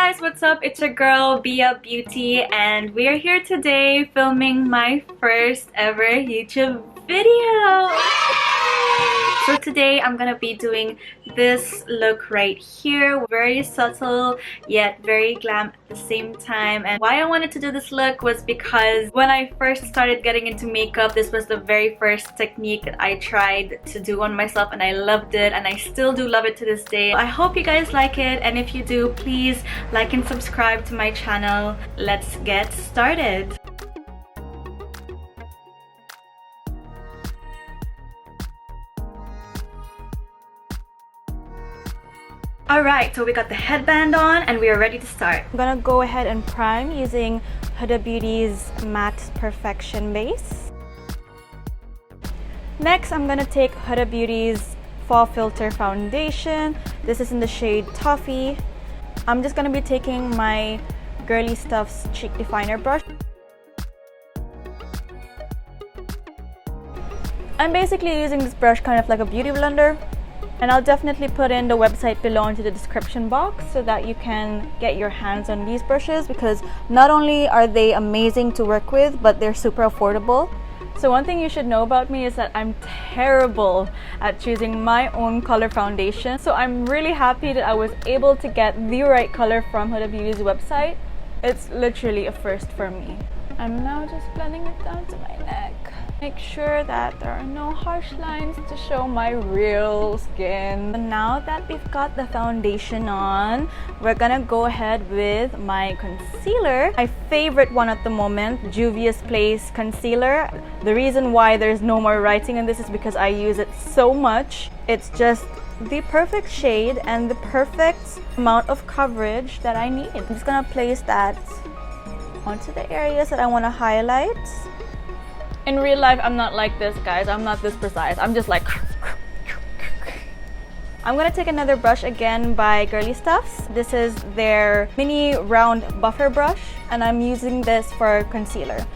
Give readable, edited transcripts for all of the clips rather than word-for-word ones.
guys, what's up? It's your girl BIABTY and we're here today filming my first ever YouTube video. So today I'm gonna be doing this look right here, very subtle yet very glam at the same time. And why I wanted to do this look was because when I first started getting into makeup, this was the very first technique that I tried to do on myself and I loved it, and I still do love it to this day. I hope you guys like it, and if you do, please like and subscribe to my channel. Let's get started. Alright, so we got the headband on and we are ready to start. I'm gonna go ahead and prime using Huda Beauty's Matte Perfection base. Next, I'm gonna take Huda Beauty's Fall Filter foundation. This is in the shade Toffee. I'm just gonna be taking my Girly Stuff's Cheek Definer brush. I'm basically using this brush kind of like a beauty blender. And I'll definitely put in the website below into the description box so that you can get your hands on these brushes, because not only are they amazing to work with, but they're super affordable. So one thing you should know about me is that I'm terrible at choosing my own color foundation. So I'm really happy that I was able to get the right color from Huda Beauty's website. It's literally a first for me. I'm now just blending it down to my neck. Make sure that there are no harsh lines to show my real skin. And now that we've got the foundation on, we're gonna go ahead with my concealer. My favorite one at the moment, Juvia's Place concealer. The reason why there's no more writing in this is because I use it so much. It's just the perfect shade and the perfect amount of coverage that I need. I'm just gonna place that onto the areas that I want to highlight. In real life, I'm not like this, guys. I'm not this precise. I'm just like... I'm gonna take another brush again by Girly Stuffs. This is their mini round buffer brush, and I'm using this for concealer.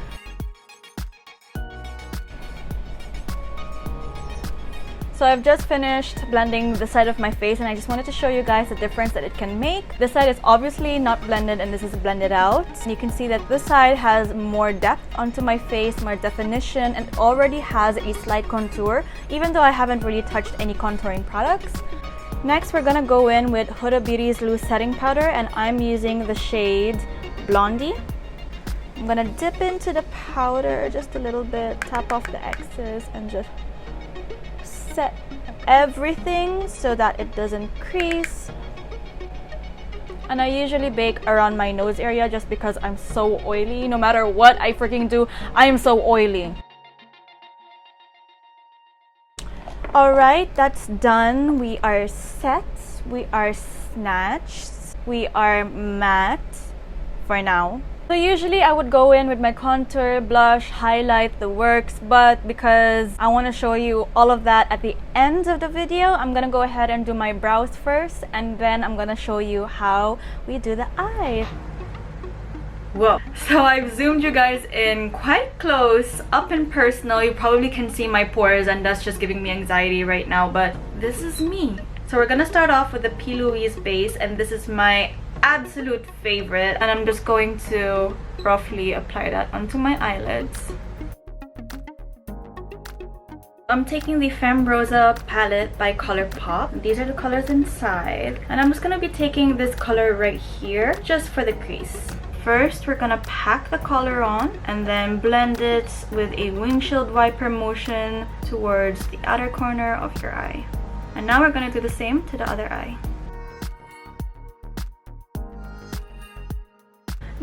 So I've just finished blending the side of my face, and I just wanted to show you guys the difference that it can make. This side is obviously not blended and this is blended out. You can see that this side has more depth onto my face, more definition, and already has a slight contour, even though I haven't really touched any contouring products. Next, we're gonna go in with Huda Beauty's loose setting powder, and I'm using the shade Blondie. I'm gonna dip into the powder just a little bit, tap off the excess, and just set everything so that it doesn't crease. And I usually bake around my nose area just because I'm so oily. No matter what I freaking do, I am so oily. Alright, that's done. We are set. We are snatched. We are matte for now. So usually I would go in with my contour, blush, highlight, the works, but because I want to show you all of that at the end of the video, I'm gonna go ahead and do my brows first, and then I'm gonna show you how we do the eyes. Whoa, so I've zoomed you guys in quite close, up and personal. You probably can see my pores, and that's just giving me anxiety right now, but this is me. So we're gonna start off with the P. Louise base, and this is my absolute favorite, and I'm just going to roughly apply that onto my eyelids. I'm taking the Femme Rosa palette by ColourPop. These are the colors inside, and I'm just gonna be taking this color right here just for the crease. First, we're gonna pack the color on and then blend it with a windshield wiper motion towards the outer corner of your eye. And now we're gonna do the same to the other eye.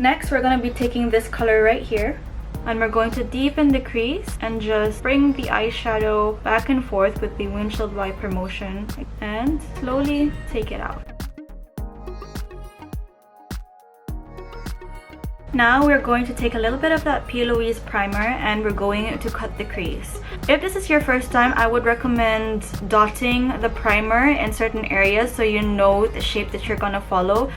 Next, we're going to be taking this color right here, and we're going to deepen the crease and just bring the eyeshadow back and forth with the windshield wiper motion and slowly take it out. Now we're going to take a little bit of that P. Louise primer and we're going to cut the crease. If this is your first time, I would recommend dotting the primer in certain areas so you know the shape that you're going to follow.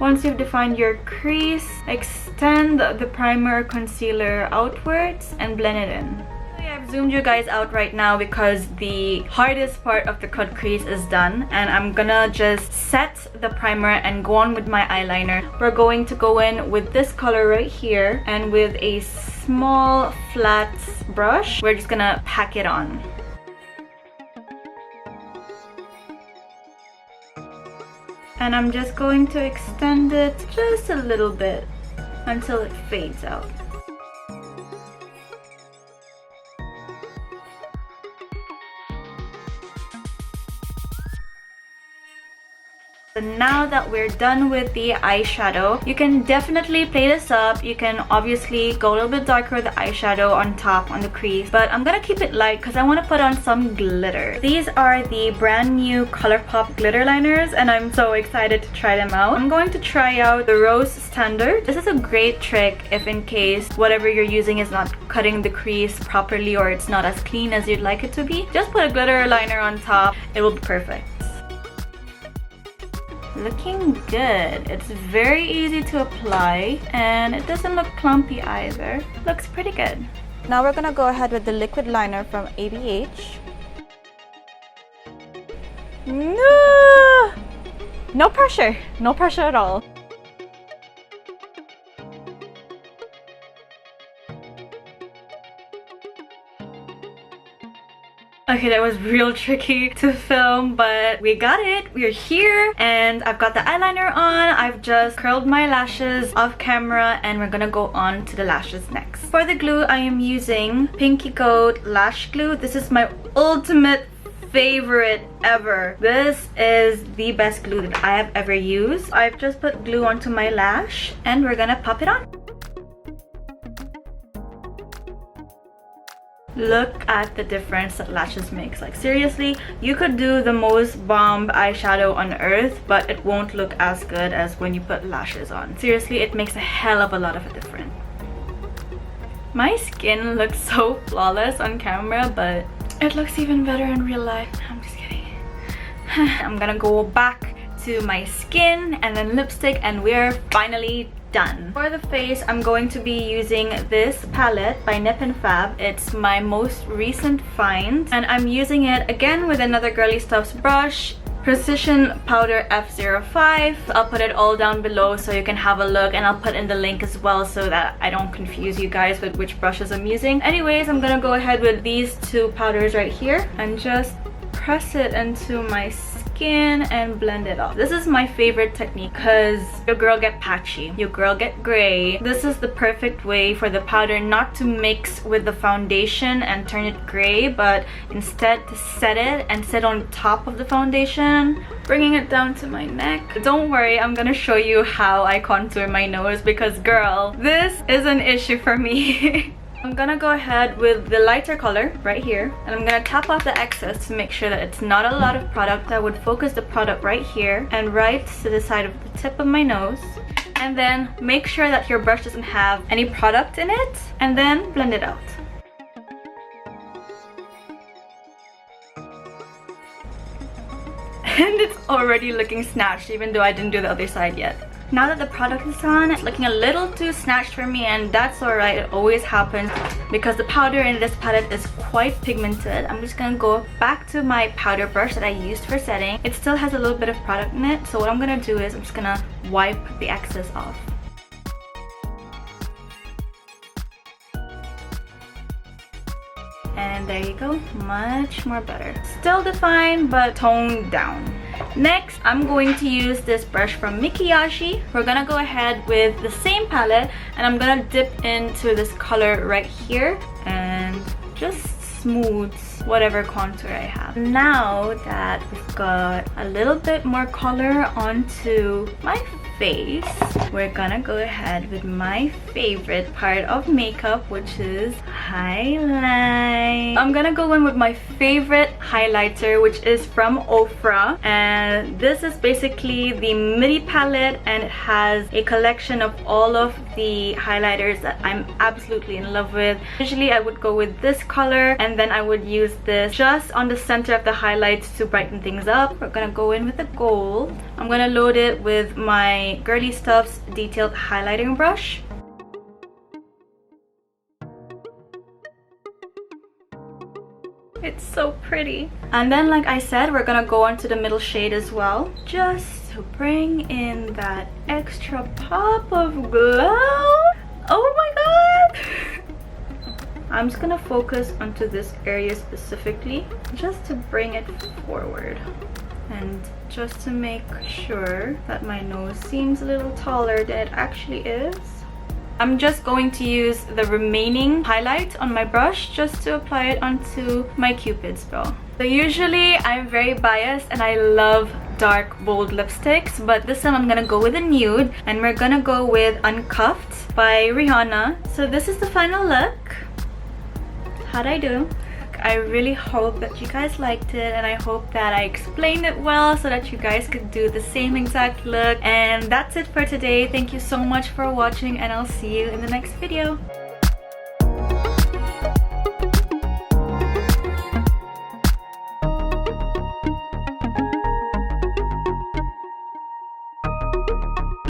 Once you've defined your crease, extend the primer concealer outwards and blend it in. I've zoomed you guys out right now because the hardest part of the cut crease is done, and I'm gonna just set the primer and go on with my eyeliner. We're going to go in with this color right here, and with a small flat brush we're just gonna pack it on. And I'm just going to extend it just a little bit until it fades out. So now that we're done with the eyeshadow, you can definitely play this up. You can obviously go a little bit darker with the eyeshadow on top on the crease, but I'm gonna keep it light because I want to put on some glitter. These are the brand new ColourPop glitter liners, and I'm so excited to try them out. I'm going to try out the Rose Standard. This is a great trick if in case whatever you're using is not cutting the crease properly or it's not as clean as you'd like it to be. Just put a glitter liner on top, it will be perfect. Looking good. It's very easy to apply and it doesn't look clumpy either. Looks pretty good. Now we're gonna go ahead with the liquid liner from ABH. No pressure. No pressure at all. Okay, that was real tricky to film, but we got it. We're here and I've got the eyeliner on. I've just curled my lashes off camera and we're gonna go on to the lashes next. For the glue, I am using Pinky Coat Lash Glue. This is my ultimate favorite ever. This is the best glue that I have ever used. I've just put glue onto my lash and we're gonna pop it on. Look at the difference that lashes makes. Like seriously, you could do the most bomb eyeshadow on earth, but it won't look as good as when you put lashes on. Seriously, it makes a hell of a lot of a difference. My skin looks so flawless on camera, but it looks even better in real life. I'm just kidding. I'm gonna go back to my skin and then lipstick and we're finally done. For the face, I'm going to be using this palette by Nip and Fab. It's my most recent find and I'm using it again with another Girly Stuffs brush, Precision Powder F05. I'll put it all down below so you can have a look, and I'll put in the link as well so that I don't confuse you guys with which brushes I'm using. Anyways, I'm gonna go ahead with these two powders right here and just press it into my skin and blend it off. This is my favorite technique because your girl get patchy, your girl get gray. This is the perfect way for the powder not to mix with the foundation and turn it gray, but instead to set it and sit on top of the foundation, bringing it down to my neck. Don't worry, I'm gonna show you how I contour my nose because girl, this is an issue for me. I'm gonna go ahead with the lighter color right here and I'm gonna tap off the excess to make sure that it's not a lot of product. I would focus the product right here and right to the side of the tip of my nose, and then make sure that your brush doesn't have any product in it, and then blend it out. And it's already looking snatched even though I didn't do the other side yet. Now that the product is on, it's looking a little too snatched for me, and that's alright. It always happens because the powder in this palette is quite pigmented. I'm just gonna go back to my powder brush that I used for setting. It still has a little bit of product in it, so what I'm gonna do is I'm just gonna wipe the excess off. And there you go, much more better. Still defined, but toned down. Next, I'm going to use this brush from Mikiyashi. We're gonna go ahead with the same palette and I'm gonna dip into this color right here and just smooth whatever contour I have. Now that we've got a little bit more color onto my face, we're gonna go ahead with my favorite part of makeup, which is highlight. I'm gonna go in with my favorite highlighter, which is from Ofra, and this is basically the midi palette and it has a collection of all of the highlighters that I'm absolutely in love with. Usually I would go with this color and then I would use this just on the center of the highlights to brighten things up. We're gonna go in with the gold I'm gonna load it with my Girly Stuff's detailed highlighting brush. It's so pretty. And then, like I said, we're gonna go on to the middle shade as well, just to bring in that extra pop of glow. Oh my god! I'm just gonna focus onto this area specifically, just to bring it forward. And just to make sure that my nose seems a little taller than it actually is. I'm just going to use the remaining highlight on my brush just to apply it onto my Cupid's bow. So usually I'm very biased and I love dark bold lipsticks, but this time I'm gonna go with a nude, and we're gonna go with Uncuffed by Rihanna. So this is the final look. How'd I do? I really hope that you guys liked it, and I hope that I explained it well so that you guys could do the same exact look. And that's it for today. Thank you so much for watching, and I'll see you in the next video.